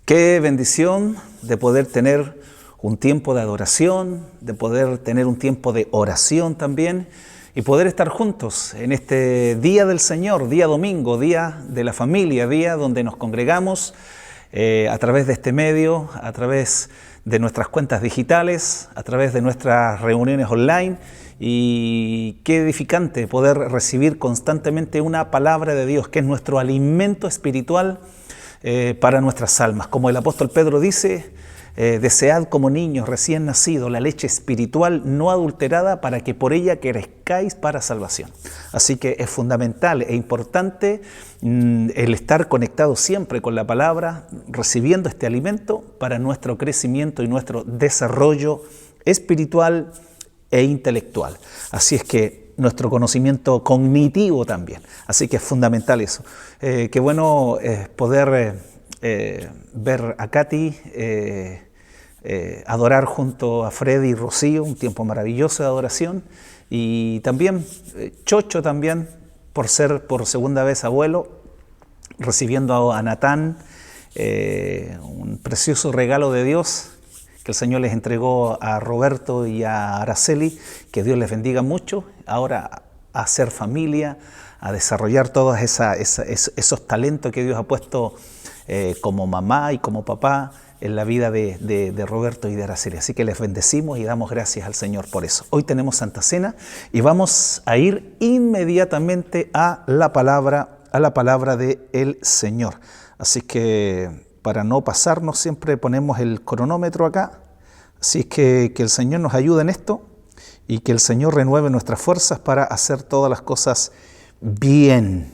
Qué bendición de poder tener un tiempo de adoración, de poder tener un tiempo de oración también y poder estar juntos en este Día del Señor, día domingo, día de la familia, día donde nos congregamos a través de este medio, a través de nuestras cuentas digitales, a través de nuestras reuniones online. Y qué edificante poder recibir constantemente una palabra de Dios, que es nuestro alimento espiritual para nuestras almas. Como el apóstol Pedro dice, desead como niños recién nacidos la leche espiritual no adulterada para que por ella crezcáis para salvación. Así que es fundamental e importante el estar conectado siempre con la palabra, recibiendo este alimento para nuestro crecimiento y nuestro desarrollo espiritual e intelectual. Así es que nuestro conocimiento cognitivo también. Así que es fundamental eso. Qué bueno poder ver a Katy adorar junto a Freddy y Rocío, un tiempo maravilloso de adoración. Y también Chocho también, por ser por segunda vez abuelo, recibiendo a Natán, un precioso regalo de Dios que el Señor les entregó a Roberto y a Araceli, que Dios les bendiga mucho, ahora a hacer familia, a desarrollar todos esos talentos que Dios ha puesto como mamá y como papá en la vida de Roberto y de Araceli. Así que les bendecimos y damos gracias al Señor por eso. Hoy tenemos Santa Cena y vamos a ir inmediatamente a la palabra del Señor. Así que para no pasarnos, siempre ponemos el cronómetro acá. Así es que el Señor nos ayude en esto y que el Señor renueve nuestras fuerzas para hacer todas las cosas bien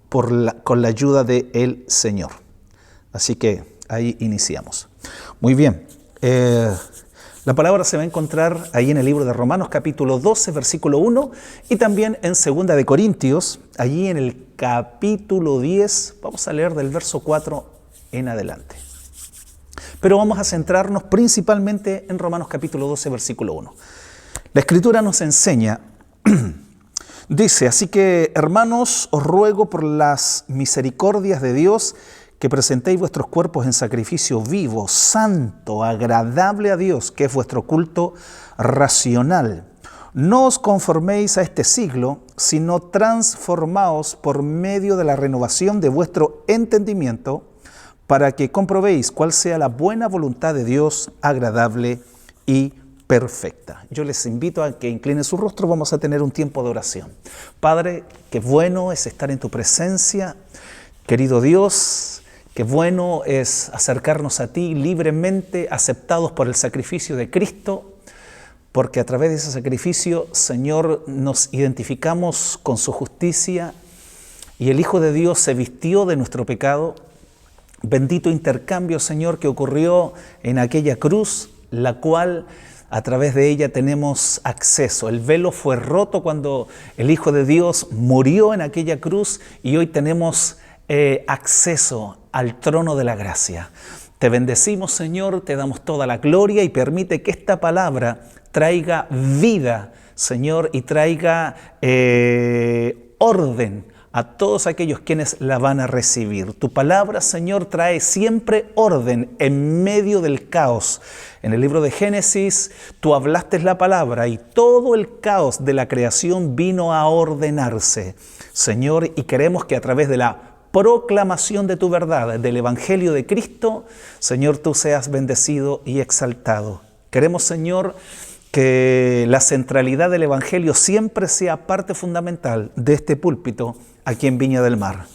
con la ayuda del Señor. Así que ahí iniciamos. Muy bien. La palabra se va a encontrar ahí en el libro de Romanos capítulo 12, versículo 1 y también en 2 de Corintios, allí en el capítulo 10, vamos a leer del verso 4 en adelante. Pero vamos a centrarnos principalmente en Romanos capítulo 12, versículo 1. La Escritura nos enseña, dice, así que hermanos, os ruego por las misericordias de Dios que presentéis vuestros cuerpos en sacrificio vivo, santo, agradable a Dios, que es vuestro culto racional. No os conforméis a este siglo, sino transformaos por medio de la renovación de vuestro entendimiento, para que comprobéis cuál sea la buena voluntad de Dios, agradable y perfecta. Yo les invito a que inclinen su rostro, vamos a tener un tiempo de oración. Padre, qué bueno es estar en tu presencia, querido Dios, qué bueno es acercarnos a ti libremente, aceptados por el sacrificio de Cristo, porque a través de ese sacrificio, Señor, nos identificamos con su justicia y el Hijo de Dios se vistió de nuestro pecado. Bendito intercambio, Señor, que ocurrió en aquella cruz, la cual a través de ella tenemos acceso. El velo fue roto cuando el Hijo de Dios murió en aquella cruz y hoy tenemos acceso al trono de la gracia. Te bendecimos, Señor, te damos toda la gloria y permite que esta palabra traiga vida, Señor, y traiga orden a todos aquellos quienes la van a recibir. Tu palabra, Señor, trae siempre orden en medio del caos. En el libro de Génesis, tú hablaste la palabra y todo el caos de la creación vino a ordenarse, Señor, y queremos que a través de la proclamación de tu verdad, del Evangelio de Cristo, Señor, tú seas bendecido y exaltado. Queremos, Señor, que la centralidad del Evangelio siempre sea parte fundamental de este púlpito aquí en Viña del Mar.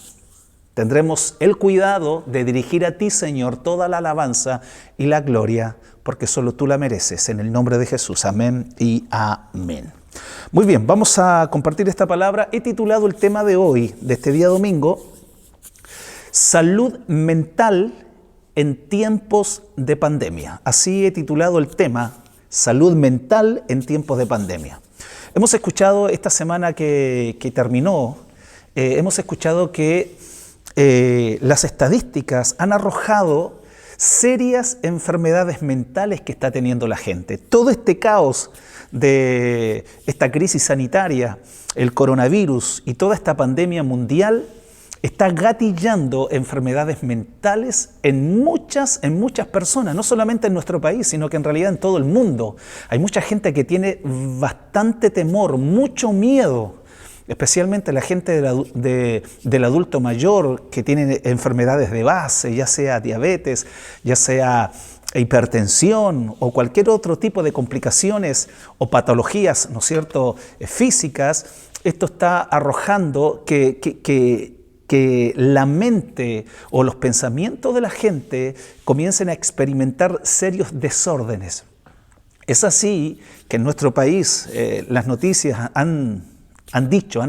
Tendremos el cuidado de dirigir a ti, Señor, toda la alabanza y la gloria, porque solo tú la mereces. En el nombre de Jesús. Amén y amén. Muy bien, vamos a compartir esta palabra. He titulado el tema de hoy, de este día domingo, Salud mental en tiempos de pandemia. Así he titulado el tema, Salud mental en tiempos de pandemia. Hemos escuchado esta semana que terminó, hemos escuchado que las estadísticas han arrojado serias enfermedades mentales que está teniendo la gente. Todo este caos de esta crisis sanitaria, el coronavirus y toda esta pandemia mundial está gatillando enfermedades mentales en muchas personas, no solamente en nuestro país, sino que en realidad en todo el mundo. Hay mucha gente que tiene bastante temor, mucho miedo, especialmente la gente del adulto mayor que tiene enfermedades de base, ya sea diabetes, ya sea hipertensión o cualquier otro tipo de complicaciones o patologías, ¿no es cierto?, físicas. Esto está arrojando que la mente o los pensamientos de la gente comiencen a experimentar serios desórdenes. Es así que en nuestro país las noticias han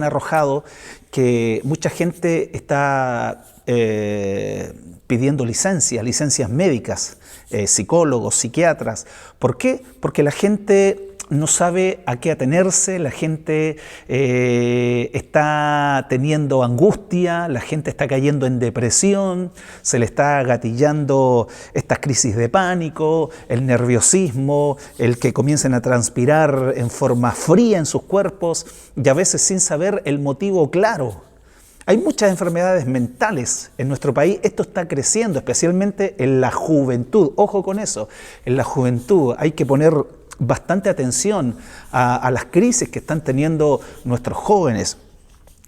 arrojado que mucha gente está pidiendo licencias médicas, psicólogos, psiquiatras. ¿Por qué? Porque la gente no sabe a qué atenerse, la gente está teniendo angustia, la gente está cayendo en depresión, se le está gatillando estas crisis de pánico, el nerviosismo, el que comiencen a transpirar en forma fría en sus cuerpos y a veces sin saber el motivo claro. Hay muchas enfermedades mentales en nuestro país. Esto está creciendo, especialmente en la juventud. Ojo con eso, en la juventud hay que poner bastante atención a las crisis que están teniendo nuestros jóvenes.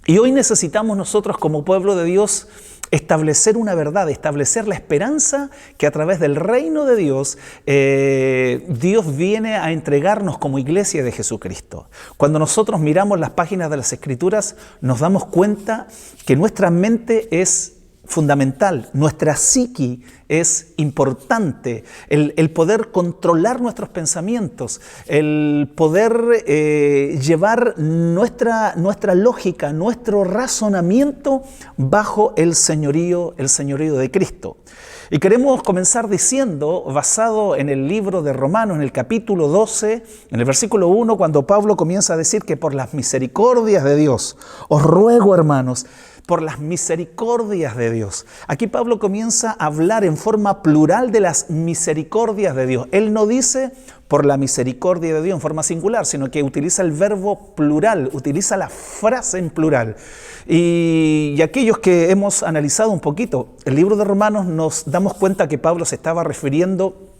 Y hoy necesitamos nosotros como pueblo de Dios establecer una verdad, establecer la esperanza que a través del reino de Dios, Dios viene a entregarnos como iglesia de Jesucristo. Cuando nosotros miramos las páginas de las Escrituras, nos damos cuenta que nuestra mente es fundamental, nuestra psiqui es importante, el poder controlar nuestros pensamientos, el poder llevar nuestra lógica, nuestro razonamiento bajo el señorío de Cristo. Y queremos comenzar diciendo, basado en el libro de Romanos, en el capítulo 12, en el versículo 1, cuando Pablo comienza a decir que por las misericordias de Dios, os ruego, hermanos, por las misericordias de Dios. Aquí Pablo comienza a hablar en forma plural de las misericordias de Dios. Él no dice por la misericordia de Dios en forma singular, sino que utiliza el verbo plural, utiliza la frase en plural. Y aquellos que hemos analizado un poquito el libro de Romanos, nos damos cuenta que Pablo se estaba refiriendo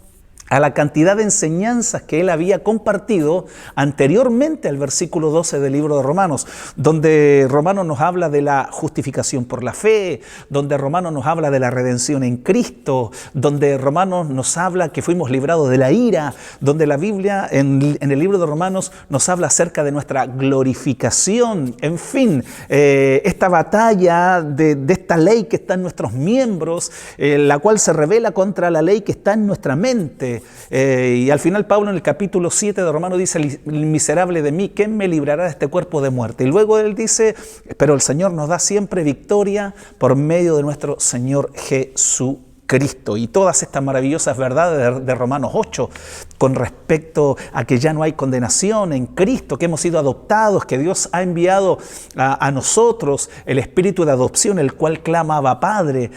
a la cantidad de enseñanzas que él había compartido anteriormente al versículo 12 del libro de Romanos, donde Romanos nos habla de la justificación por la fe, donde Romanos nos habla de la redención en Cristo, donde Romanos nos habla que fuimos librados de la ira, donde la Biblia en el libro de Romanos nos habla acerca de nuestra glorificación. En fin, esta batalla de esta ley que está en nuestros miembros, la cual se revela contra la ley que está en nuestra mente. Y al final Pablo en el capítulo 7 de Romanos dice: el miserable de mí, ¿quién me librará de este cuerpo de muerte? Y luego él dice: pero el Señor nos da siempre victoria por medio de nuestro Señor Jesucristo. Y todas estas maravillosas verdades de Romanos 8 con respecto a que ya no hay condenación en Cristo, que hemos sido adoptados, que Dios ha enviado a nosotros el espíritu de adopción, el cual clama Abba Padre,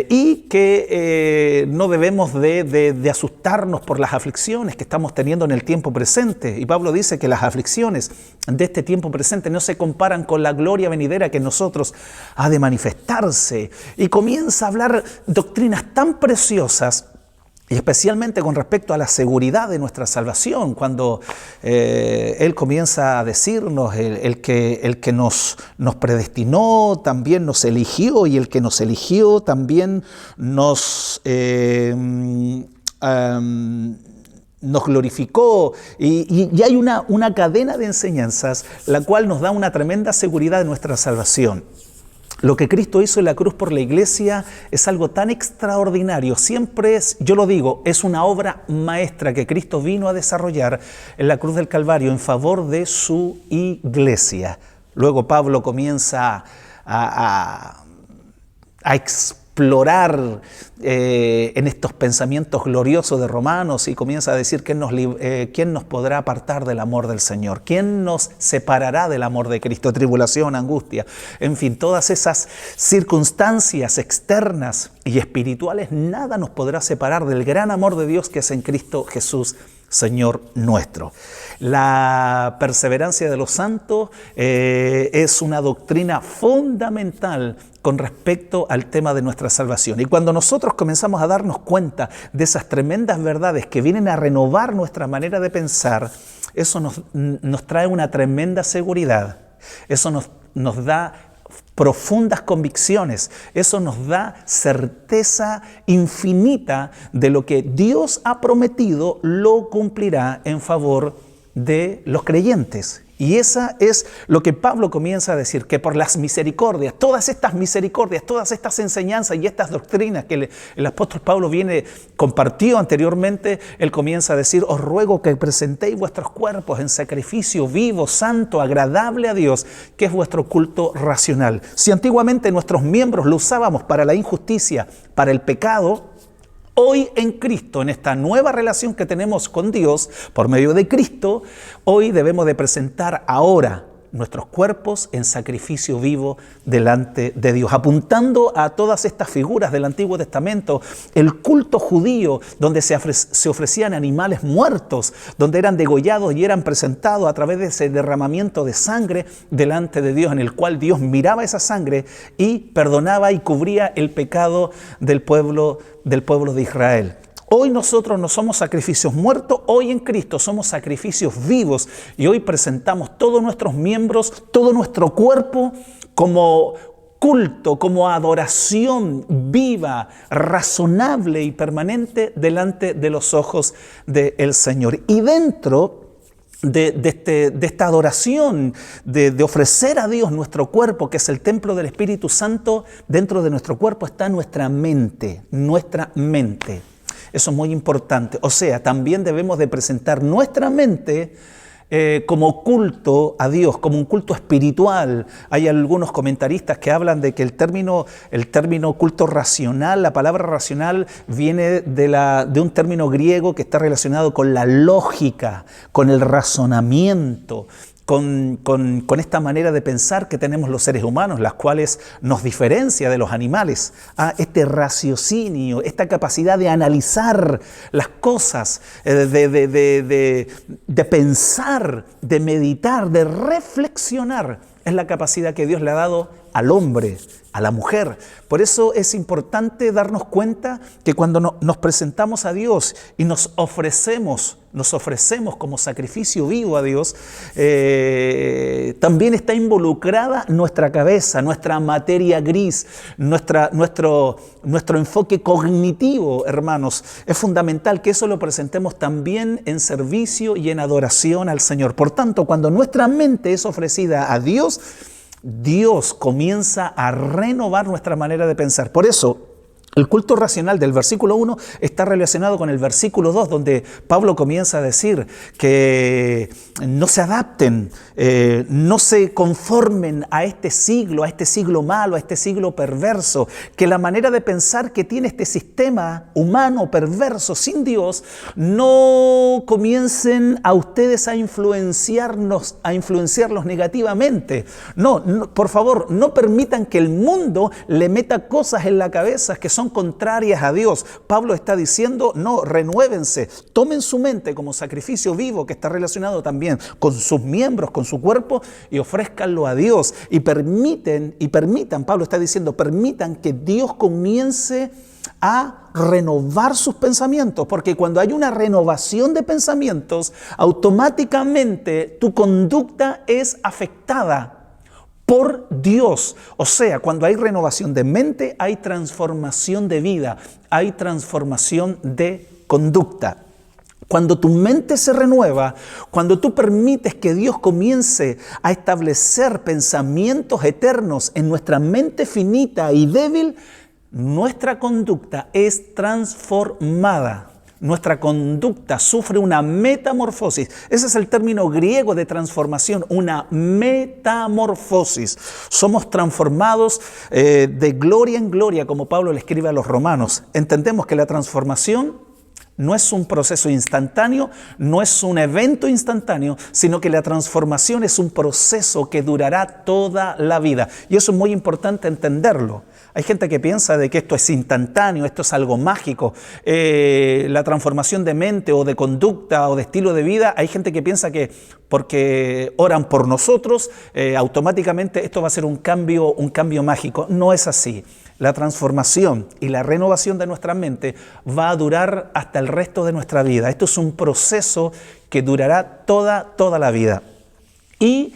y que no debemos de asustarnos por las aflicciones que estamos teniendo en el tiempo presente. Y Pablo dice que las aflicciones de este tiempo presente no se comparan con la gloria venidera que en nosotros ha de manifestarse. Y comienza a hablar doctrinas tan preciosas, y especialmente con respecto a la seguridad de nuestra salvación, cuando él comienza a decirnos el que nos predestinó también nos eligió, y el que nos eligió también nos glorificó, y hay una cadena de enseñanzas la cual nos da una tremenda seguridad de nuestra salvación. Lo que Cristo hizo en la cruz por la iglesia es algo tan extraordinario. Siempre es, yo lo digo, es una obra maestra que Cristo vino a desarrollar en la cruz del Calvario en favor de su iglesia. Luego Pablo comienza a explorar en estos pensamientos gloriosos de Romanos, y comienza a decir ¿quién nos podrá apartar del amor del Señor? ¿Quién nos separará del amor de Cristo? Tribulación, angustia, en fin, todas esas circunstancias externas y espirituales, nada nos podrá separar del gran amor de Dios que es en Cristo Jesús, Señor nuestro. La perseverancia de los santos es una doctrina fundamental con respecto al tema de nuestra salvación. Y cuando nosotros comenzamos a darnos cuenta de esas tremendas verdades que vienen a renovar nuestra manera de pensar, eso nos trae una tremenda seguridad. Eso nos da profundas convicciones. Eso nos da certeza infinita de lo que Dios ha prometido lo cumplirá en favor de los creyentes. Y esa es lo que Pablo comienza a decir, que por las misericordias, todas estas enseñanzas y estas doctrinas que el apóstol Pablo compartió anteriormente, él comienza a decir: os ruego que presentéis vuestros cuerpos en sacrificio vivo, santo, agradable a Dios, que es vuestro culto racional. Si antiguamente nuestros miembros lo usábamos para la injusticia, para el pecado, hoy en Cristo, en esta nueva relación que tenemos con Dios por medio de Cristo, hoy debemos de presentar ahora nuestros cuerpos en sacrificio vivo delante de Dios, apuntando a todas estas figuras del Antiguo Testamento, el culto judío donde se ofrecían animales muertos, donde eran degollados y eran presentados a través de ese derramamiento de sangre delante de Dios, en el cual Dios miraba esa sangre y perdonaba y cubría el pecado del pueblo de Israel. Hoy nosotros no somos sacrificios muertos, hoy en Cristo somos sacrificios vivos y hoy presentamos todos nuestros miembros, todo nuestro cuerpo como culto, como adoración viva, razonable y permanente delante de los ojos del Señor. Y dentro de esta adoración, de ofrecer a Dios nuestro cuerpo, que es el templo del Espíritu Santo, dentro de nuestro cuerpo está nuestra mente. Eso es muy importante. O sea, también debemos de presentar nuestra mente como culto a Dios, como un culto espiritual. Hay algunos comentaristas que hablan de que el término culto racional, la palabra racional viene de un término griego que está relacionado con la lógica, con el razonamiento, con esta manera de pensar que tenemos los seres humanos, las cuales nos diferencia de los animales. Este raciocinio, esta capacidad de analizar las cosas, de pensar, de meditar, de reflexionar, es la capacidad que Dios le ha dado al hombre, a la mujer. Por eso es importante darnos cuenta que cuando nos presentamos a Dios y nos ofrecemos como sacrificio vivo a Dios, también está involucrada nuestra cabeza, nuestra materia gris, nuestro enfoque cognitivo, hermanos. Es fundamental que eso lo presentemos también en servicio y en adoración al Señor. Por tanto, cuando nuestra mente es ofrecida a Dios, Dios comienza a renovar nuestra manera de pensar. Por eso, el culto racional del versículo 1 está relacionado con el versículo 2, donde Pablo comienza a decir que no se adapten, no se conformen a este siglo malo, a este siglo perverso, que la manera de pensar que tiene este sistema humano perverso sin Dios no comiencen a ustedes a influenciarlos negativamente. No, por favor, no permitan que el mundo le meta cosas en la cabeza que son contrarias a Dios. Pablo está diciendo: no, renuévense, tomen su mente como sacrificio vivo, que está relacionado también con sus miembros, con su cuerpo, y ofrézcanlo a Dios. Y permitan, Pablo está diciendo, permitan que Dios comience a renovar sus pensamientos, porque cuando hay una renovación de pensamientos, automáticamente tu conducta es afectada por Dios. O sea, cuando hay renovación de mente, hay transformación de vida, hay transformación de conducta. Cuando tu mente se renueva, cuando tú permites que Dios comience a establecer pensamientos eternos en nuestra mente finita y débil, nuestra conducta es transformada. Nuestra conducta sufre una metamorfosis. Ese es el término griego de transformación, una metamorfosis. Somos transformados de gloria en gloria, como Pablo le escribe a los romanos. Entendemos que la transformación no es un proceso instantáneo, no es un evento instantáneo, sino que la transformación es un proceso que durará toda la vida. Y eso es muy importante entenderlo. Hay gente que piensa de que esto es instantáneo, esto es algo mágico. La transformación de mente o de conducta o de estilo de vida, hay gente que piensa que porque oran por nosotros, automáticamente esto va a ser un cambio mágico. No es así. La transformación y la renovación de nuestra mente va a durar hasta el resto de nuestra vida. Esto es un proceso que durará toda la vida. Y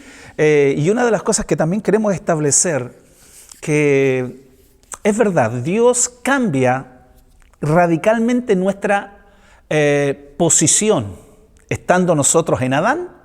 una de las cosas que también queremos establecer, que es verdad, Dios cambia radicalmente nuestra posición, estando nosotros en Adán,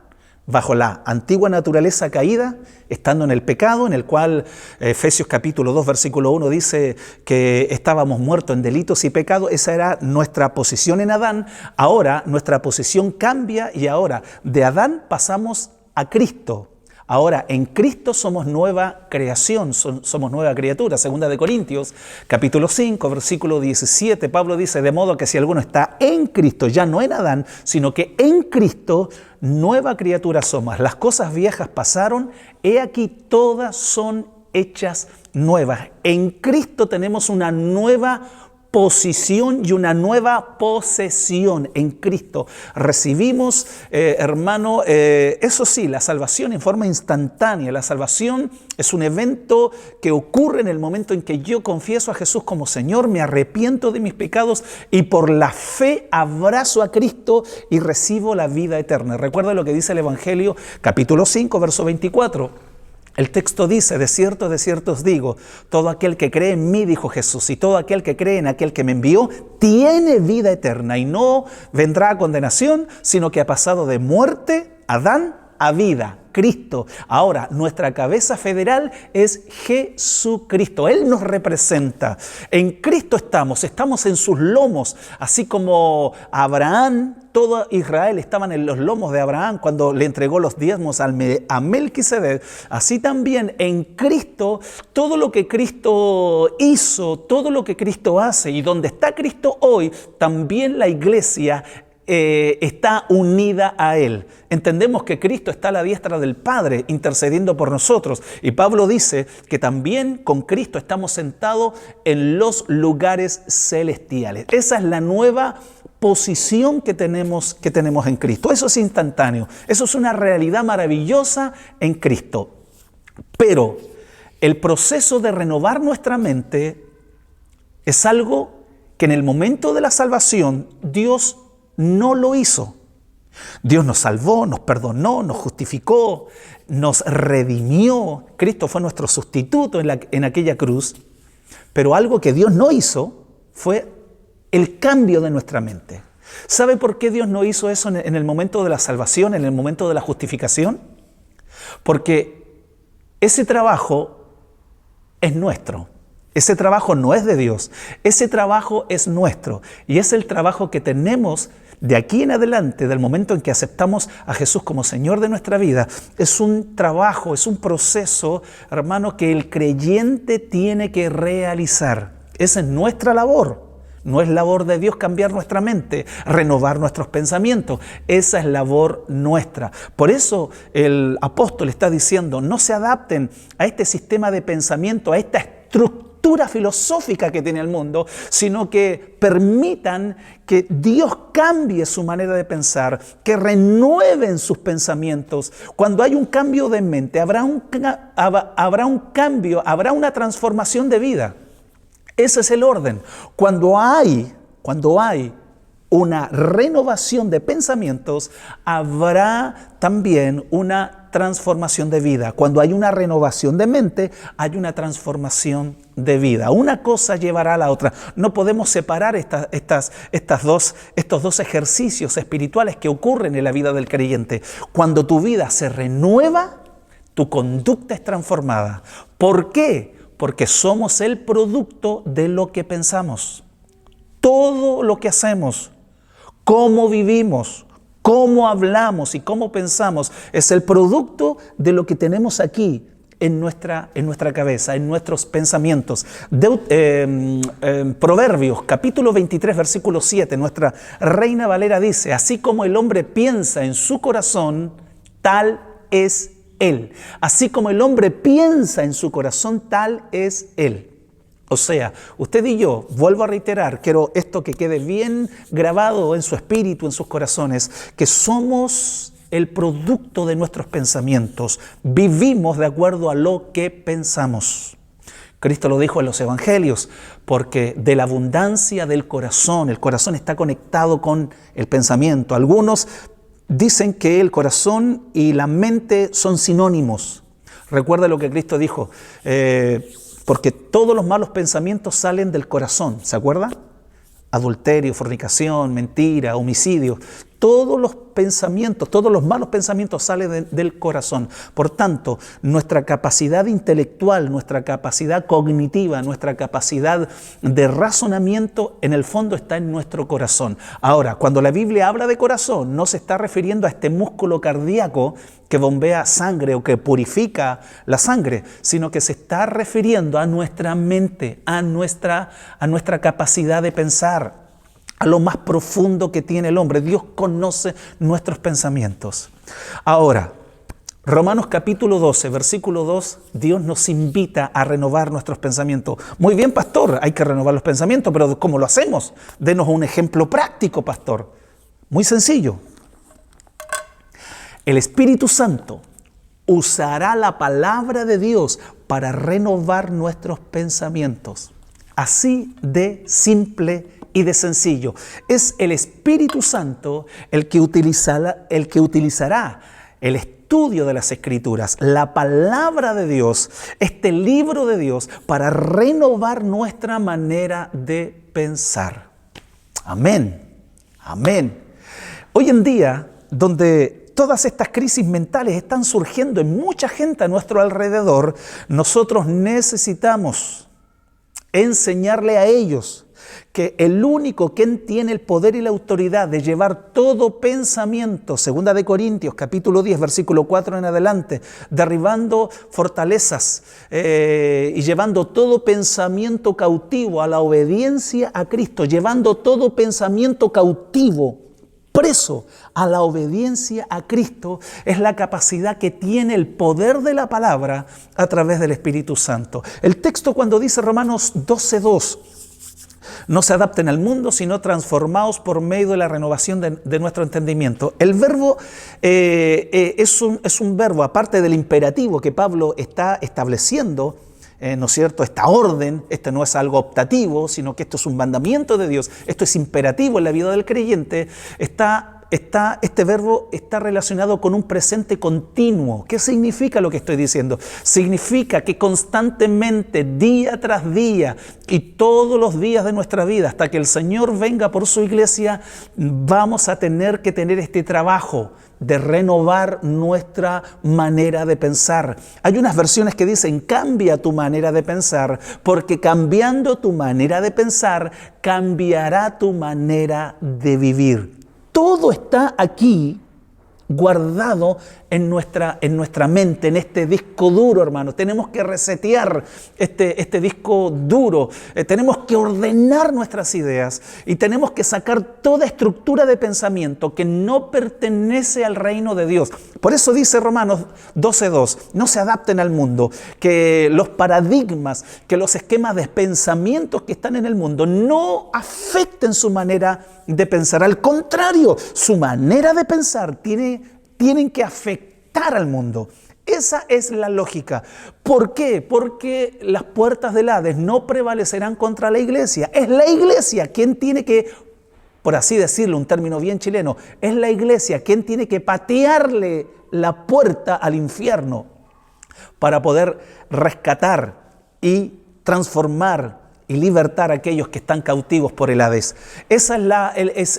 bajo la antigua naturaleza caída, estando en el pecado, en el cual Efesios capítulo 2, versículo 1 dice que estábamos muertos en delitos y pecados. Esa era nuestra posición en Adán. Ahora nuestra posición cambia y ahora de Adán pasamos a Cristo. Ahora, en Cristo somos nueva creación, somos nueva criatura. Segunda de Corintios, capítulo 5, versículo 17, Pablo dice, de modo que si alguno está en Cristo, ya no en Adán, sino que en Cristo, nueva criatura somos. Las cosas viejas pasaron, he aquí todas son hechas nuevas. En Cristo tenemos una nueva posición y una nueva posesión en Cristo. Recibimos, hermano, eso sí, la salvación en forma instantánea. La salvación es un evento que ocurre en el momento en que yo confieso a Jesús como Señor, me arrepiento de mis pecados y por la fe abrazo a Cristo y recibo la vida eterna. Recuerda lo que dice el Evangelio, capítulo 5, verso 24. El texto dice, de cierto os digo, todo aquel que cree en mí, dijo Jesús, y todo aquel que cree en aquel que me envió, tiene vida eterna y no vendrá a condenación, sino que ha pasado de muerte, Adán, a vida, Cristo. Ahora, nuestra cabeza federal es Jesucristo. Él nos representa. En Cristo estamos en sus lomos, así como Abraham, todo Israel estaban en los lomos de Abraham cuando le entregó los diezmos a Melquisedec. Así también en Cristo, todo lo que Cristo hizo, todo lo que Cristo hace y donde está Cristo hoy, también la iglesia está unida a Él. Entendemos que Cristo está a la diestra del Padre intercediendo por nosotros. Y Pablo dice que también con Cristo estamos sentados en los lugares celestiales. Esa es la nueva posición que tenemos en Cristo. Eso es instantáneo. Eso es una realidad maravillosa en Cristo. Pero el proceso de renovar nuestra mente es algo que en el momento de la salvación Dios no lo hizo. Dios nos salvó, nos perdonó, nos justificó, nos redimió. Cristo fue nuestro sustituto en aquella cruz. Pero algo que Dios no hizo fue el cambio de nuestra mente. ¿Sabe por qué Dios no hizo eso en el momento de la salvación, en el momento de la justificación? Porque ese trabajo es nuestro. Ese trabajo no es de Dios. Ese trabajo es nuestro. Y es el trabajo que tenemos de aquí en adelante, del momento en que aceptamos a Jesús como Señor de nuestra vida. Es un trabajo, es un proceso, hermano, que el creyente tiene que realizar. Esa es nuestra labor. No es labor de Dios cambiar nuestra mente, renovar nuestros pensamientos. Esa es labor nuestra. Por eso el apóstol está diciendo, no se adapten a este sistema de pensamiento, a esta estructura filosófica que tiene el mundo, sino que permitan que Dios cambie su manera de pensar, que renueven sus pensamientos. Cuando hay un cambio de mente, habrá un cambio, habrá una transformación de vida. Ese es el orden. Cuando hay una renovación de pensamientos, habrá también una transformación de vida. Cuando hay una renovación de mente, hay una transformación de vida. Una cosa llevará a la otra. No podemos separar estos dos ejercicios espirituales que ocurren en la vida del creyente. Cuando tu vida se renueva, tu conducta es transformada. ¿Por qué? Porque somos el producto de lo que pensamos. Todo lo que hacemos, cómo vivimos, cómo hablamos y cómo pensamos es el producto de lo que tenemos aquí en nuestra cabeza, en nuestros pensamientos. Proverbios, capítulo 23, versículo 7, nuestra Reina Valera dice, así como el hombre piensa en su corazón, tal es él. Así como el hombre piensa en su corazón, tal es él. O sea, usted y yo, vuelvo a reiterar, quiero esto que quede bien grabado en su espíritu, en sus corazones, que somos el producto de nuestros pensamientos. Vivimos de acuerdo a lo que pensamos. Cristo lo dijo en los evangelios, porque de la abundancia del corazón, el corazón está conectado con el pensamiento. Algunos dicen que el corazón y la mente son sinónimos. Recuerda lo que Cristo dijo, porque todos los malos pensamientos salen del corazón, ¿se acuerda? Adulterio, fornicación, mentira, homicidio. Todos los pensamientos, todos los malos pensamientos salen del corazón. Por tanto, nuestra capacidad intelectual, nuestra capacidad cognitiva, nuestra capacidad de razonamiento, en el fondo está en nuestro corazón. Ahora, cuando la Biblia habla de corazón, no se está refiriendo a este músculo cardíaco que bombea sangre o que purifica la sangre, sino que se está refiriendo a nuestra mente, a nuestra capacidad de pensar, a lo más profundo que tiene el hombre. Dios conoce nuestros pensamientos. Ahora, Romanos capítulo 12, versículo 2, Dios nos invita a renovar nuestros pensamientos. Muy bien, pastor, hay que renovar los pensamientos, pero ¿cómo lo hacemos? Denos un ejemplo práctico, pastor. Muy sencillo. El Espíritu Santo usará la palabra de Dios para renovar nuestros pensamientos. Así de simple y de sencillo. Es el Espíritu Santo el que utilizará el estudio de las Escrituras, la palabra de Dios, este libro de Dios, para renovar nuestra manera de pensar. Amén. Amén. Hoy en día, donde todas estas crisis mentales están surgiendo en mucha gente a nuestro alrededor, nosotros necesitamos enseñarle a ellos que el único quien tiene el poder y la autoridad de llevar todo pensamiento, 2 de Corintios, capítulo 10, versículo 4 en adelante, derribando fortalezas y llevando todo pensamiento cautivo a la obediencia a Cristo, llevando todo pensamiento cautivo, preso a la obediencia a Cristo, es la capacidad que tiene el poder de la palabra a través del Espíritu Santo. El texto cuando dice Romanos 12:2, no se adapten al mundo, sino transformados por medio de la renovación de nuestro entendimiento. El verbo es un verbo, aparte del imperativo que Pablo está estableciendo, ¿no es cierto? Esta orden, este no es algo optativo, sino que esto es un mandamiento de Dios, esto es imperativo en la vida del creyente. Este verbo está relacionado con un presente continuo. ¿Qué significa lo que estoy diciendo? Significa que constantemente, día tras día y todos los días de nuestra vida, hasta que el Señor venga por su iglesia, vamos a tener que tener este trabajo de renovar nuestra manera de pensar. Hay unas versiones que dicen, cambia tu manera de pensar, porque cambiando tu manera de pensar, cambiará tu manera de vivir. Todo está aquí guardado en nuestra mente, en este disco duro, hermanos. Tenemos que resetear este disco duro. Tenemos que ordenar nuestras ideas y tenemos que sacar toda estructura de pensamiento que no pertenece al reino de Dios. Por eso dice Romanos 12:2, no se adapten al mundo, que los paradigmas, que los esquemas de pensamientos que están en el mundo no afecten su manera de pensar. Al contrario, su manera de pensar tienen que afectar al mundo. Esa es la lógica. ¿Por qué? Porque las puertas del Hades no prevalecerán contra la iglesia. Es la iglesia quien tiene que, por así decirlo, un término bien chileno, es la iglesia quien tiene que patearle la puerta al infierno para poder rescatar y transformar y libertar a aquellos que están cautivos por el Hades. Ese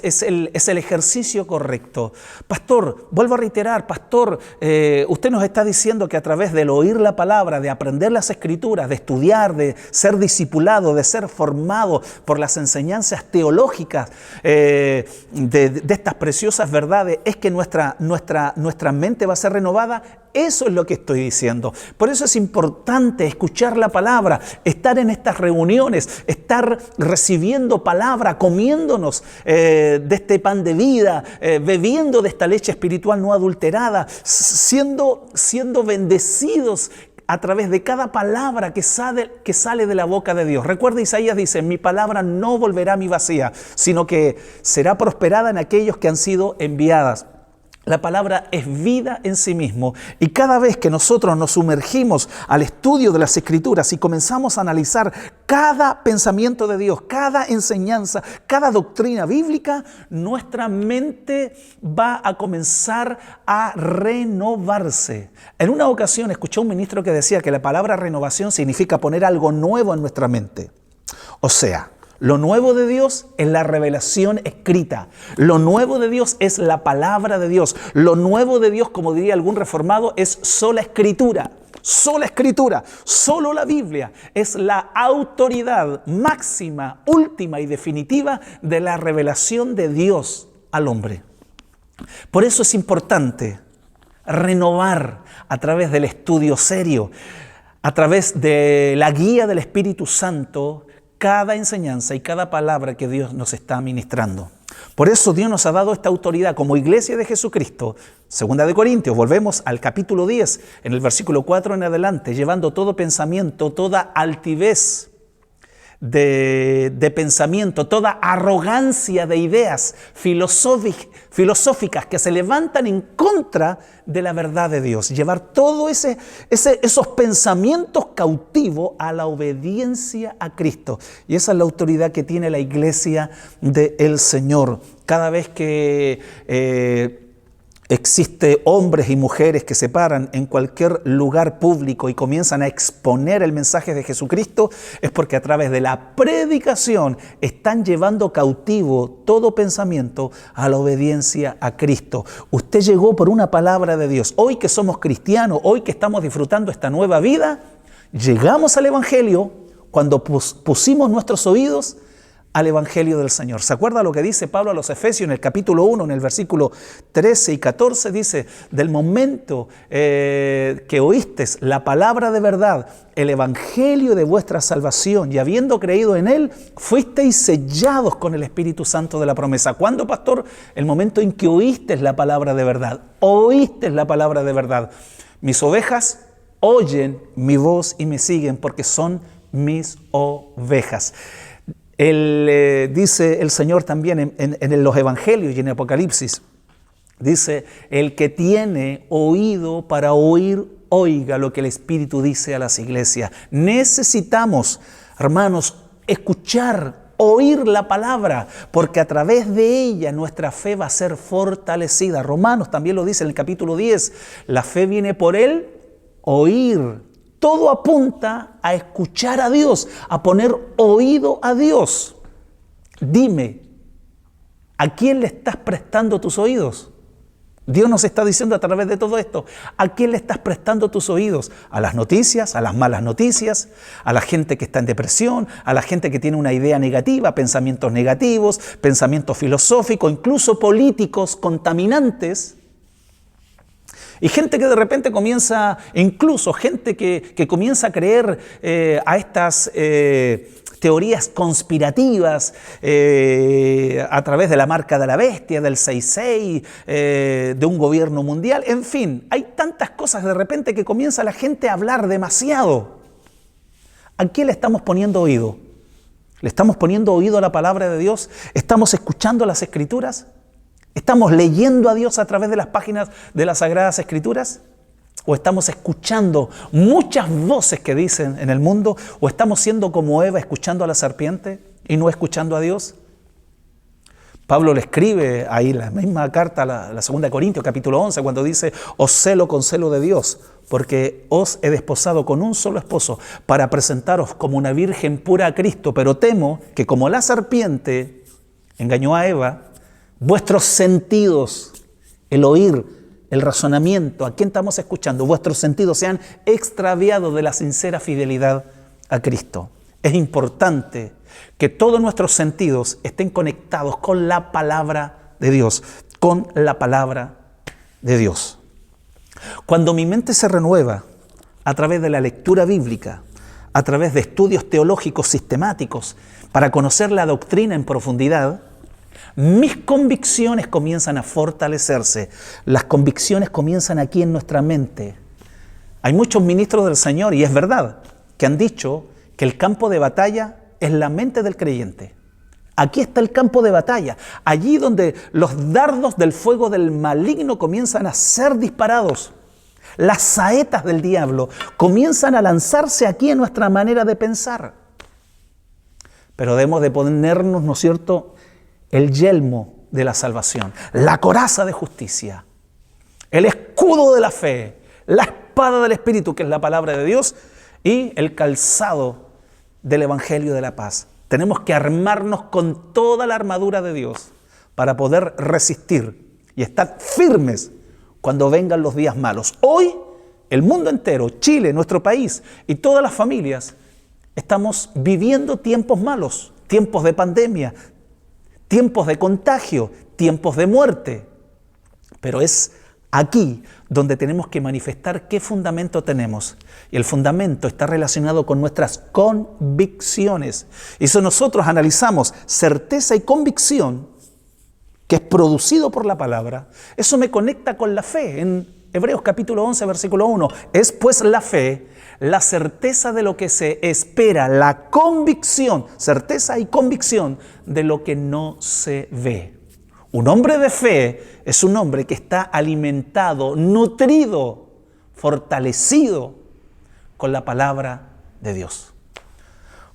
es el ejercicio correcto. Pastor, vuelvo a reiterar, pastor, usted nos está diciendo que a través del oír la palabra, de aprender las Escrituras, de estudiar, de ser discipulado, de ser formado por las enseñanzas teológicas de estas preciosas verdades, es que nuestra mente va a ser renovada. Eso es lo que estoy diciendo. Por eso es importante escuchar la palabra, estar en estas reuniones, estar recibiendo palabra, comiéndonos de este pan de vida, bebiendo de esta leche espiritual no adulterada, siendo bendecidos a través de cada palabra que sale de la boca de Dios. Recuerda, Isaías dice, mi palabra no volverá a mí vacía, sino que será prosperada en aquellos que han sido enviadas. La palabra es vida en sí mismo, y cada vez que nosotros nos sumergimos al estudio de las Escrituras y comenzamos a analizar cada pensamiento de Dios, cada enseñanza, cada doctrina bíblica, nuestra mente va a comenzar a renovarse. En una ocasión escuché a un ministro que decía que la palabra renovación significa poner algo nuevo en nuestra mente. O sea, lo nuevo de Dios es la revelación escrita. Lo nuevo de Dios es la palabra de Dios. Lo nuevo de Dios, como diría algún reformado, es sola escritura. Sola escritura, solo la Biblia es la autoridad máxima, última y definitiva de la revelación de Dios al hombre. Por eso es importante renovar a través del estudio serio, a través de la guía del Espíritu Santo, cada enseñanza y cada palabra que Dios nos está ministrando. Por eso Dios nos ha dado esta autoridad como iglesia de Jesucristo. Segunda de Corintios, volvemos al capítulo 10, en el versículo 4 en adelante, llevando todo pensamiento, toda altivez de pensamiento, toda arrogancia de ideas filosóficas que se levantan en contra de la verdad de Dios. Llevar todos esos pensamientos cautivos a la obediencia a Cristo. Y esa es la autoridad que tiene la iglesia del Señor. Cada vez que existe hombres y mujeres que se paran en cualquier lugar público y comienzan a exponer el mensaje de Jesucristo, es porque a través de la predicación están llevando cautivo todo pensamiento a la obediencia a Cristo. Usted llegó por una palabra de Dios. Hoy que somos cristianos, hoy que estamos disfrutando esta nueva vida, llegamos al Evangelio cuando pusimos nuestros oídos al Evangelio del Señor. ¿Se acuerda lo que dice Pablo a los Efesios en el capítulo 1, en el versículo 13 y 14? Dice, del momento que oísteis la palabra de verdad, el Evangelio de vuestra salvación, y habiendo creído en él, fuisteis sellados con el Espíritu Santo de la promesa. ¿Cuándo, pastor? El momento en que oísteis la palabra de verdad. Oísteis la palabra de verdad. Mis ovejas oyen mi voz y me siguen porque son mis ovejas. Dice el Señor también en los Evangelios y en Apocalipsis, dice, el que tiene oído para oír, oiga lo que el Espíritu dice a las iglesias. Necesitamos, hermanos, escuchar, oír la palabra, porque a través de ella nuestra fe va a ser fortalecida. Romanos también lo dice en el capítulo 10, la fe viene por el oír. Todo apunta a escuchar a Dios, a poner oído a Dios. Dime, ¿a quién le estás prestando tus oídos? Dios nos está diciendo a través de todo esto, ¿a quién le estás prestando tus oídos? ¿A las noticias, a las malas noticias, a la gente que está en depresión, a la gente que tiene una idea negativa, pensamientos negativos, pensamientos filosóficos, incluso políticos contaminantes? Y gente que de repente comienza, incluso gente que comienza a creer a estas teorías conspirativas a través de la marca de la bestia, del 666, de un gobierno mundial. En fin, hay tantas cosas de repente que comienza la gente a hablar demasiado. ¿A quién le estamos poniendo oído? ¿Le estamos poniendo oído a la palabra de Dios? ¿Estamos escuchando las Escrituras? ¿Estamos leyendo a Dios a través de las páginas de las Sagradas Escrituras? ¿O estamos escuchando muchas voces que dicen en el mundo? ¿O estamos siendo como Eva, escuchando a la serpiente y no escuchando a Dios? Pablo le escribe ahí la misma carta, la segunda de Corintios, capítulo 11, cuando dice, os celo con celo de Dios, porque os he desposado con un solo esposo, para presentaros como una virgen pura a Cristo, pero temo que como la serpiente engañó a Eva, vuestros sentidos, el oír, el razonamiento, ¿a quién estamos escuchando? Vuestros sentidos se han extraviado de la sincera fidelidad a Cristo. Es importante que todos nuestros sentidos estén conectados con la palabra de Dios, con la palabra de Dios. Cuando mi mente se renueva a través de la lectura bíblica, a través de estudios teológicos sistemáticos, para conocer la doctrina en profundidad, mis convicciones comienzan a fortalecerse. Las convicciones comienzan aquí en nuestra mente Hay muchos ministros del Señor, y es verdad, que han dicho que el campo de batalla es la mente del creyente. Aquí está el campo de batalla, allí donde los dardos del fuego del maligno comienzan a ser disparados. Las saetas del diablo comienzan a lanzarse aquí en nuestra manera de pensar. Pero debemos de ponernos, ¿no es cierto?, el yelmo de la salvación, la coraza de justicia, el escudo de la fe, la espada del Espíritu, que es la palabra de Dios, y el calzado del Evangelio de la paz. Tenemos que armarnos con toda la armadura de Dios para poder resistir y estar firmes cuando vengan los días malos. Hoy, el mundo entero, Chile, nuestro país y todas las familias, estamos viviendo tiempos malos, tiempos de pandemia, tiempos de contagio, tiempos de muerte. Pero es aquí donde tenemos que manifestar qué fundamento tenemos. Y el fundamento está relacionado con nuestras convicciones. Y si nosotros analizamos certeza y convicción, que es producido por la palabra, eso me conecta con la fe. En Hebreos capítulo 11, versículo 1, es pues la fe, la certeza de lo que se espera, la convicción, certeza y convicción de lo que no se ve. Un hombre de fe es un hombre que está alimentado, nutrido, fortalecido con la palabra de Dios.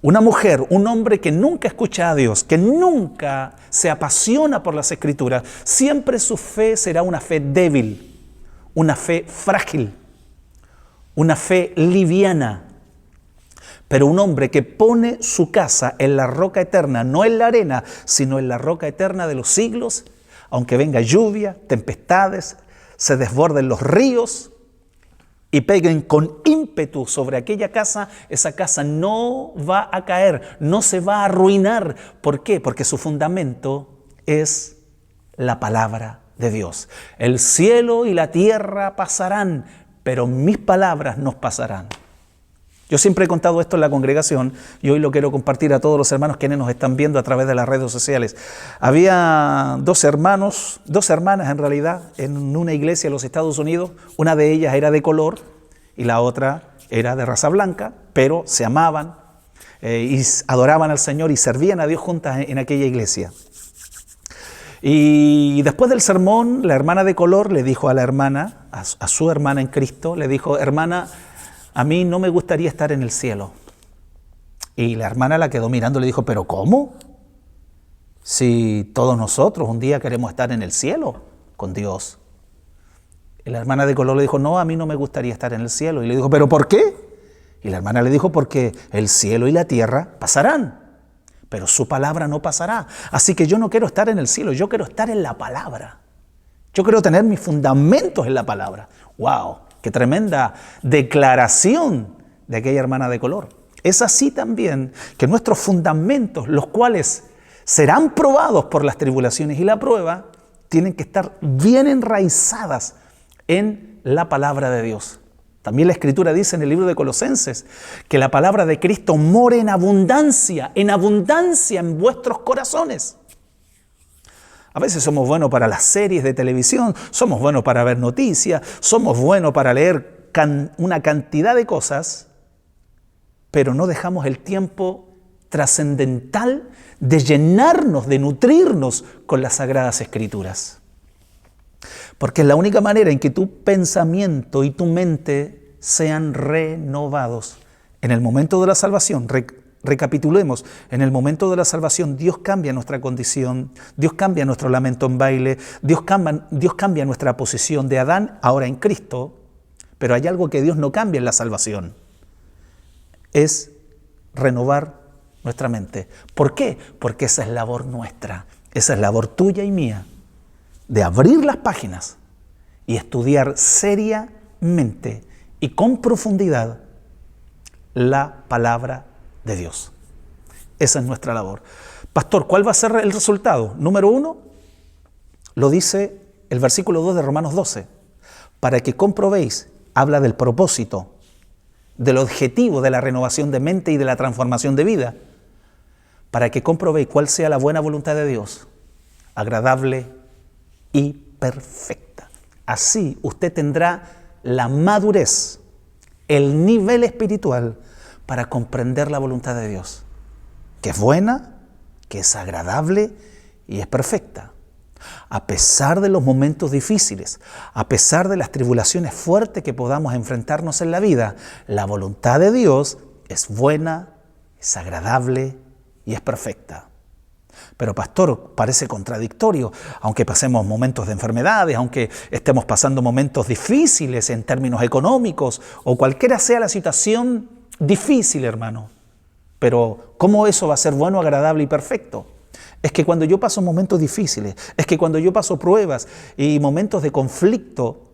Una mujer, un hombre que nunca escucha a Dios, que nunca se apasiona por las Escrituras, siempre su fe será una fe débil, una fe frágil, una fe liviana. Pero un hombre que pone su casa en la roca eterna, no en la arena, sino en la roca eterna de los siglos, aunque venga lluvia, tempestades, se desborden los ríos y peguen con ímpetu sobre aquella casa, esa casa no va a caer, no se va a arruinar. ¿Por qué? Porque su fundamento es la palabra de Dios. El cielo y la tierra pasarán, pero mis palabras no pasarán. Yo siempre he contado esto en la congregación y hoy lo quiero compartir a todos los hermanos quienes nos están viendo a través de las redes sociales. Había dos hermanas en realidad, en una iglesia en los Estados Unidos. Una de ellas era de color y la otra era de raza blanca, pero se amaban y adoraban al Señor y servían a Dios juntas en aquella iglesia. Y después del sermón, la hermana de color le dijo a la hermana, a su hermana en Cristo, le dijo: hermana, a mí no me gustaría estar en el cielo. Y la hermana la quedó mirando y le dijo: ¿pero cómo? Si todos nosotros un día queremos estar en el cielo con Dios. Y la hermana de color le dijo: no, a mí no me gustaría estar en el cielo. Y le dijo: ¿pero por qué? Y la hermana le dijo: porque el cielo y la tierra pasarán, pero su palabra no pasará. Así que yo no quiero estar en el cielo, yo quiero estar en la palabra. Yo quiero tener mis fundamentos en la palabra. ¡Wow! ¡Qué tremenda declaración de aquella hermana de color! Es así también que nuestros fundamentos, los cuales serán probados por las tribulaciones y la prueba, tienen que estar bien enraizadas en la palabra de Dios. También la Escritura dice en el libro de Colosenses que la palabra de Cristo more en abundancia en vuestros corazones. A veces somos buenos para las series de televisión, somos buenos para ver noticias, somos buenos para leer una cantidad de cosas, pero no dejamos el tiempo trascendental de llenarnos, de nutrirnos con las Sagradas Escrituras. Porque es la única manera en que tu pensamiento y tu mente sean renovados. En el momento de la salvación, recapitulemos, en el momento de la salvación Dios cambia nuestra condición, Dios cambia nuestro lamento en baile, Dios cambia nuestra posición de Adán ahora en Cristo, pero hay algo que Dios no cambia en la salvación, es renovar nuestra mente. ¿Por qué? Porque esa es labor nuestra, esa es labor tuya y mía, de abrir las páginas y estudiar seriamente y con profundidad la palabra de Dios. Esa es nuestra labor. Pastor, ¿cuál va a ser el resultado? Número 1, lo dice el versículo 2 de Romanos 12. Para que comprobéis, habla del propósito, del objetivo de la renovación de mente y de la transformación de vida. Para que comprobéis cuál sea la buena voluntad de Dios, agradable y perfecta. Así usted tendrá la madurez, el nivel espiritual para comprender la voluntad de Dios, que es buena, que es agradable y es perfecta. A pesar de los momentos difíciles, a pesar de las tribulaciones fuertes que podamos enfrentarnos en la vida, la voluntad de Dios es buena, es agradable y es perfecta. Pero pastor, parece contradictorio, aunque pasemos momentos de enfermedades, aunque estemos pasando momentos difíciles en términos económicos o cualquiera sea la situación difícil, hermano. Pero ¿cómo eso va a ser bueno, agradable y perfecto? Es que cuando yo paso momentos difíciles, es que cuando yo paso pruebas y momentos de conflicto,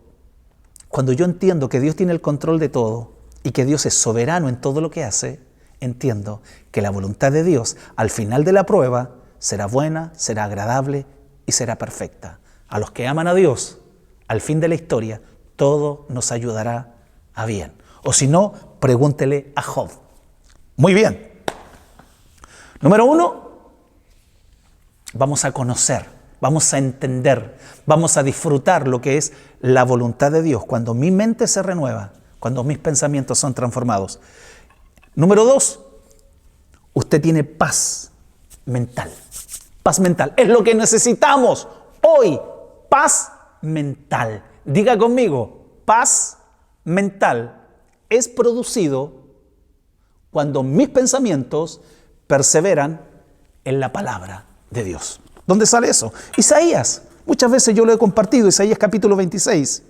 cuando yo entiendo que Dios tiene el control de todo y que Dios es soberano en todo lo que hace, entiendo que la voluntad de Dios al final de la prueba será buena, será agradable y será perfecta. A los que aman a Dios, al fin de la historia, todo nos ayudará a bien. O si no, pregúntele a Job. Muy bien. Número 1, vamos a conocer, vamos a entender, vamos a disfrutar lo que es la voluntad de Dios cuando mi mente se renueva, cuando mis pensamientos son transformados. Número 2, usted tiene paz mental. Paz mental es lo que necesitamos hoy. Paz mental. Diga conmigo, paz mental es producido cuando mis pensamientos perseveran en la palabra de Dios. ¿Dónde sale eso? Isaías. Muchas veces yo lo he compartido, Isaías capítulo 26.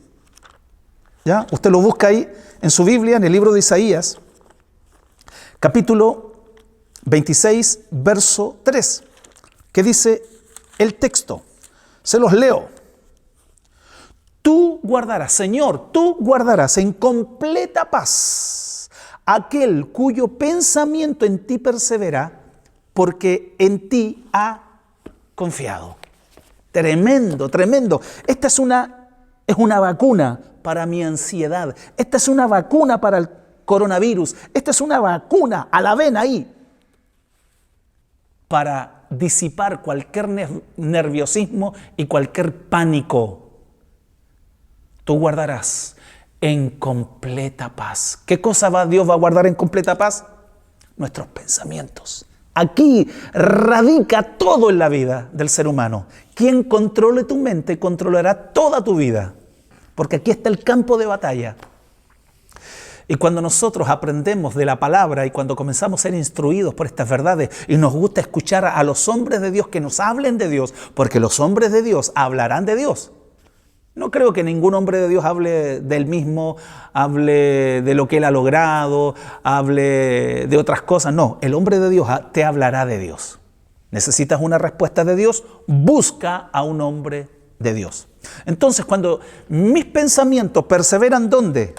¿Ya? Usted lo busca ahí en su Biblia, en el libro de Isaías, capítulo 26, verso 3. ¿Qué dice el texto? Se los leo. Tú guardarás, Señor, tú guardarás en completa paz aquel cuyo pensamiento en ti persevera, porque en ti ha confiado. Tremendo, tremendo. Esta es una vacuna para mi ansiedad. Esta es una vacuna para el coronavirus. Esta es una vacuna a la vena ahí para disipar cualquier nerviosismo y cualquier pánico. Tú guardarás en completa paz. ¿Qué cosa Dios va a guardar en completa paz? Nuestros pensamientos. Aquí radica todo en la vida del ser humano. Quien controle tu mente controlará toda tu vida, porque aquí está el campo de batalla. Y cuando nosotros aprendemos de la palabra y cuando comenzamos a ser instruidos por estas verdades y nos gusta escuchar a los hombres de Dios que nos hablen de Dios, porque los hombres de Dios hablarán de Dios. No creo que ningún hombre de Dios hable del mismo, hable de lo que él ha logrado, hable de otras cosas. No, el hombre de Dios te hablará de Dios. ¿Necesitas una respuesta de Dios? Busca a un hombre de Dios. Entonces, cuando mis pensamientos perseveran, ¿dónde?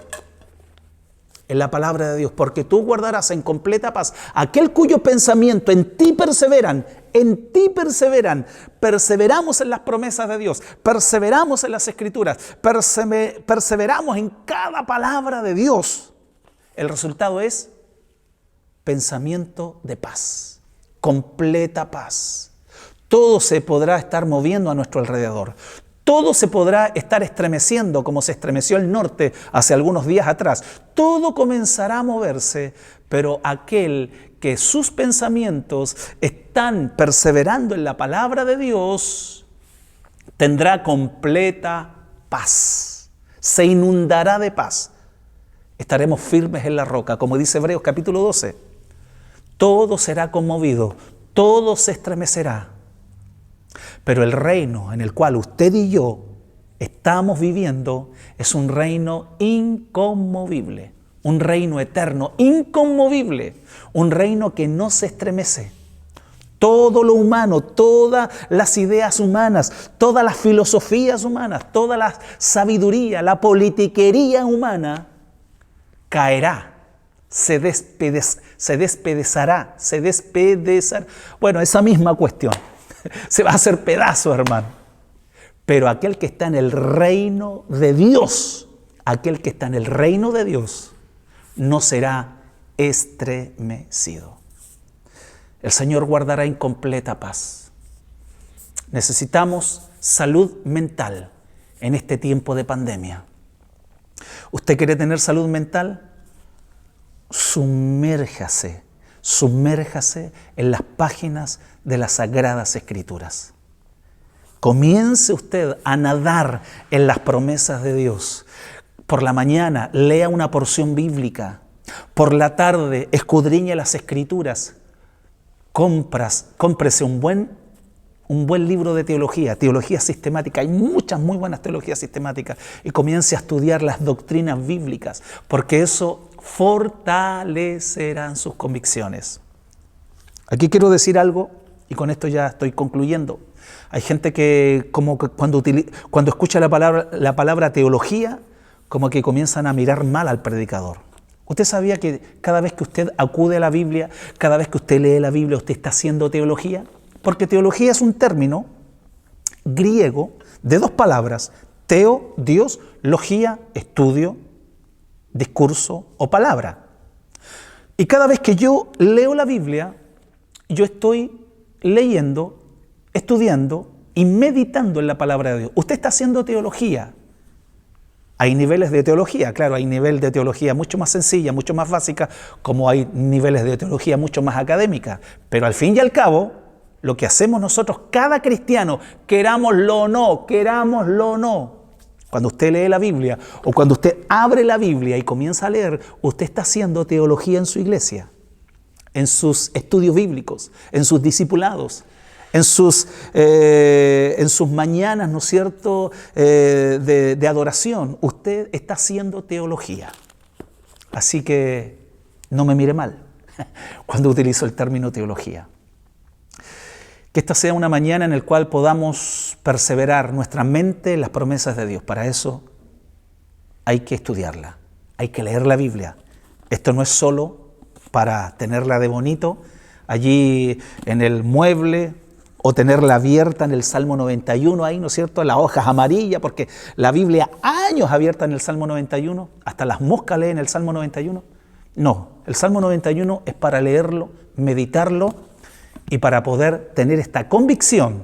En la palabra de Dios, porque tú guardarás en completa paz aquel cuyo pensamiento en ti perseveran, perseveramos en las promesas de Dios, perseveramos en las escrituras, perseveramos en cada palabra de Dios. El resultado es pensamiento de paz, completa paz. Todo se podrá estar moviendo a nuestro alrededor. Todo se podrá estar estremeciendo como se estremeció el norte hace algunos días atrás. Todo comenzará a moverse, pero aquel que sus pensamientos están perseverando en la palabra de Dios tendrá completa paz. Se inundará de paz. Estaremos firmes en la roca, como dice Hebreos capítulo 12. Todo será conmovido, todo se estremecerá. Pero el reino en el cual usted y yo estamos viviendo es un reino inconmovible, un reino eterno, inconmovible, un reino que no se estremece. Todo lo humano, todas las ideas humanas, todas las filosofías humanas, toda la sabiduría, la politiquería humana caerá, se despedazará. Bueno, esa misma cuestión. Se va a hacer pedazo, hermano. Pero aquel que está en el reino de Dios, no será estremecido. El Señor guardará en completa paz. Necesitamos salud mental en este tiempo de pandemia. ¿Usted quiere tener salud mental? sumérjase en las páginas de las Sagradas Escrituras. Comience usted a nadar en las promesas de Dios. Por la mañana, lea una porción bíblica. Por la tarde, escudriñe las Escrituras. Cómprese un buen libro de teología sistemática. Hay muchas muy buenas teologías sistemáticas. Y comience a estudiar las doctrinas bíblicas, porque eso fortalecerán sus convicciones. Aquí quiero decir algo, y con esto ya estoy concluyendo. Hay gente que cuando escucha la palabra teología, como que comienzan a mirar mal al predicador. ¿Usted sabía que cada vez que usted acude a la Biblia, cada vez que usted lee la Biblia, usted está haciendo teología? Porque teología es un término griego de dos palabras: teo, Dios; logía, estudio, discurso o palabra. Y cada vez que yo leo la Biblia, yo estoy leyendo, estudiando y meditando en la palabra de Dios. Usted está haciendo teología. Hay niveles de teología, claro, hay nivel de teología mucho más sencilla, mucho más básica, como hay niveles de teología mucho más académica. Pero al fin y al cabo, lo que hacemos nosotros, cada cristiano, querámoslo o no, cuando usted lee la Biblia o cuando usted abre la Biblia y comienza a leer, usted está haciendo teología en su iglesia, en sus estudios bíblicos, en sus discipulados, en sus mañanas, ¿no es cierto?, de adoración. Usted está haciendo teología. Así que no me mire mal cuando utilizo el término teología. Que esta sea una mañana en la cual podamos perseverar nuestra mente en las promesas de Dios. Para eso hay que estudiarla, hay que leer la Biblia. Esto no es solo para tenerla de bonito allí en el mueble o tenerla abierta en el Salmo 91 ahí, ¿no es cierto?, las hojas amarillas, porque la Biblia años abierta en el Salmo 91, hasta las moscas leen el Salmo 91. No, el Salmo 91 es para leerlo, meditarlo y para poder tener esta convicción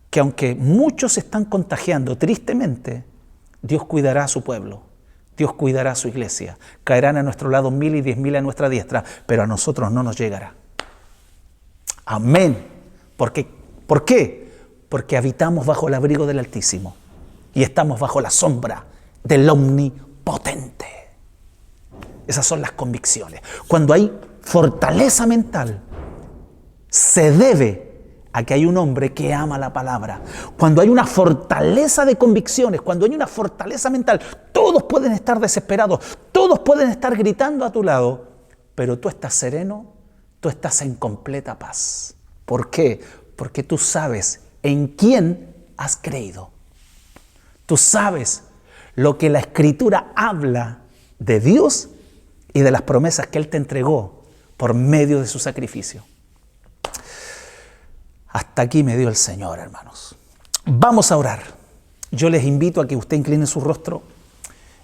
que aunque muchos se están contagiando tristemente, Dios cuidará a su pueblo, Dios cuidará a su iglesia. Caerán a nuestro lado 1000 y 10.000 a nuestra diestra, pero a nosotros no nos llegará. Amén. ¿Por qué? Porque habitamos bajo el abrigo del Altísimo y estamos bajo la sombra del Omnipotente. Esas son las convicciones. Cuando hay fortaleza mental, se debe a que hay un hombre que ama la palabra. Cuando hay una fortaleza de convicciones, cuando hay una fortaleza mental, todos pueden estar desesperados, todos pueden estar gritando a tu lado, pero tú estás sereno, tú estás en completa paz. ¿Por qué? Porque tú sabes en quién has creído. Tú sabes lo que la Escritura habla de Dios y de las promesas que Él te entregó por medio de su sacrificio. Hasta aquí me dio el Señor, hermanos. Vamos a orar. Yo les invito a que usted incline su rostro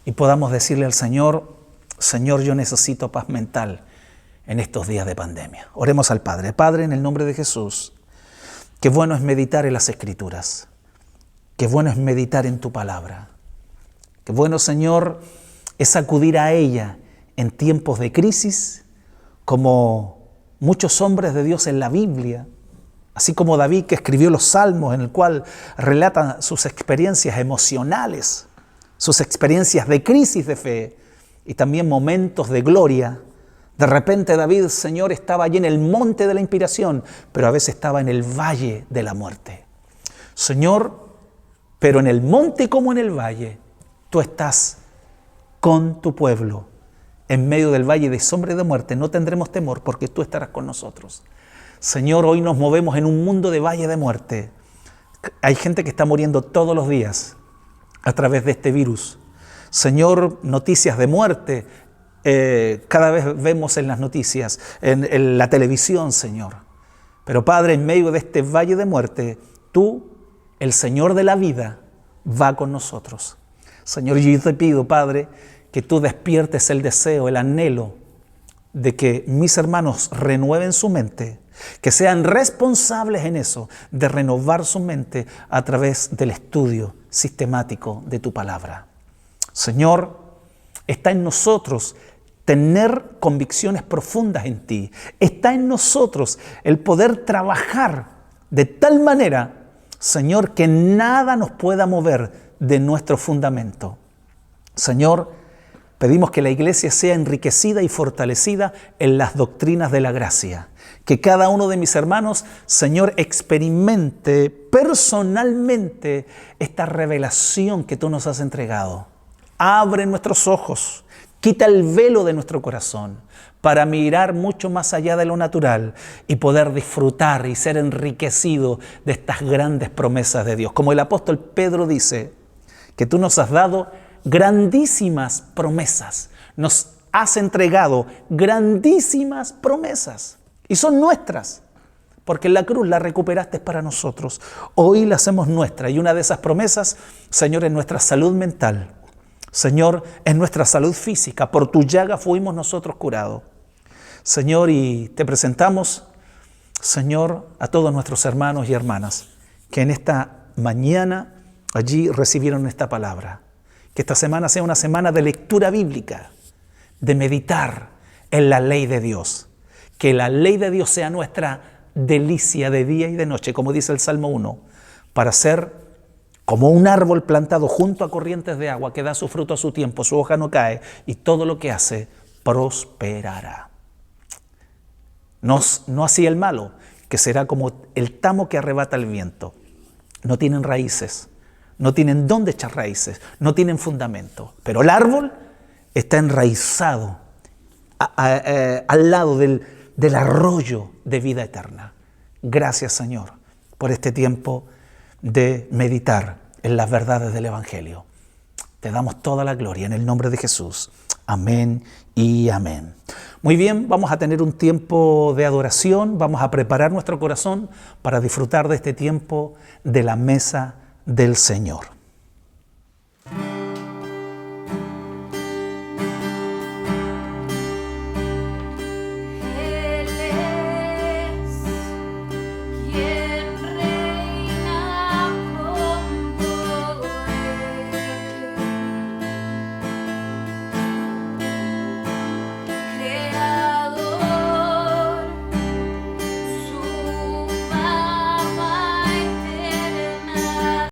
y podamos decirle al Señor: Señor, yo necesito paz mental en estos días de pandemia. Oremos al Padre. Padre, en el nombre de Jesús, qué bueno es meditar en las Escrituras. Qué bueno es meditar en tu palabra. Qué bueno, Señor, es acudir a ella en tiempos de crisis, como muchos hombres de Dios en la Biblia, así como David, que escribió los Salmos, en el cual relata sus experiencias emocionales, sus experiencias de crisis de fe y también momentos de gloria. De repente David, Señor, estaba allí en el monte de la inspiración, pero a veces estaba en el valle de la muerte. Señor, pero en el monte como en el valle, tú estás con tu pueblo. En medio del valle de sombra y de muerte no tendremos temor, porque tú estarás con nosotros. Señor, hoy nos movemos en un mundo de valle de muerte. Hay gente que está muriendo todos los días a través de este virus. Señor, noticias de muerte. Cada vez vemos en las noticias, en la televisión, Señor. Pero Padre, en medio de este valle de muerte, tú, el Señor de la vida, va con nosotros. Señor, yo te pido, Padre, que tú despiertes el deseo, el anhelo de que mis hermanos renueven su mente, que sean responsables en eso, de renovar su mente a través del estudio sistemático de tu palabra. Señor, está en nosotros tener convicciones profundas en ti. Está en nosotros el poder trabajar de tal manera, Señor, que nada nos pueda mover de nuestro fundamento. Señor, pedimos que la iglesia sea enriquecida y fortalecida en las doctrinas de la gracia. Que cada uno de mis hermanos, Señor, experimente personalmente esta revelación que tú nos has entregado. Abre nuestros ojos, quita el velo de nuestro corazón para mirar mucho más allá de lo natural y poder disfrutar y ser enriquecido de estas grandes promesas de Dios. Como el apóstol Pedro dice, que tú nos has dado grandísimas promesas. Nos has entregado grandísimas promesas. Y son nuestras, porque en la cruz las recuperaste para nosotros. Hoy las hacemos nuestras. Y una de esas promesas, Señor, es nuestra salud mental. Señor, es nuestra salud física. Por tu llaga fuimos nosotros curados. Señor, y te presentamos, Señor, a todos nuestros hermanos y hermanas que en esta mañana allí recibieron esta palabra. Que esta semana sea una semana de lectura bíblica, de meditar en la ley de Dios. Que la ley de Dios sea nuestra delicia de día y de noche, como dice el Salmo 1, para ser como un árbol plantado junto a corrientes de agua que da su fruto a su tiempo, su hoja no cae y todo lo que hace prosperará. No así el malo, que será como el tamo que arrebata el viento. No tienen raíces, no tienen dónde echar raíces, no tienen fundamento. Pero el árbol está enraizado al lado del arroyo de vida eterna. Gracias, Señor, por este tiempo de meditar en las verdades del Evangelio. Te damos toda la gloria en el nombre de Jesús. Amén y amén. Muy bien, vamos a tener un tiempo de adoración, vamos a preparar nuestro corazón para disfrutar de este tiempo de la mesa del Señor.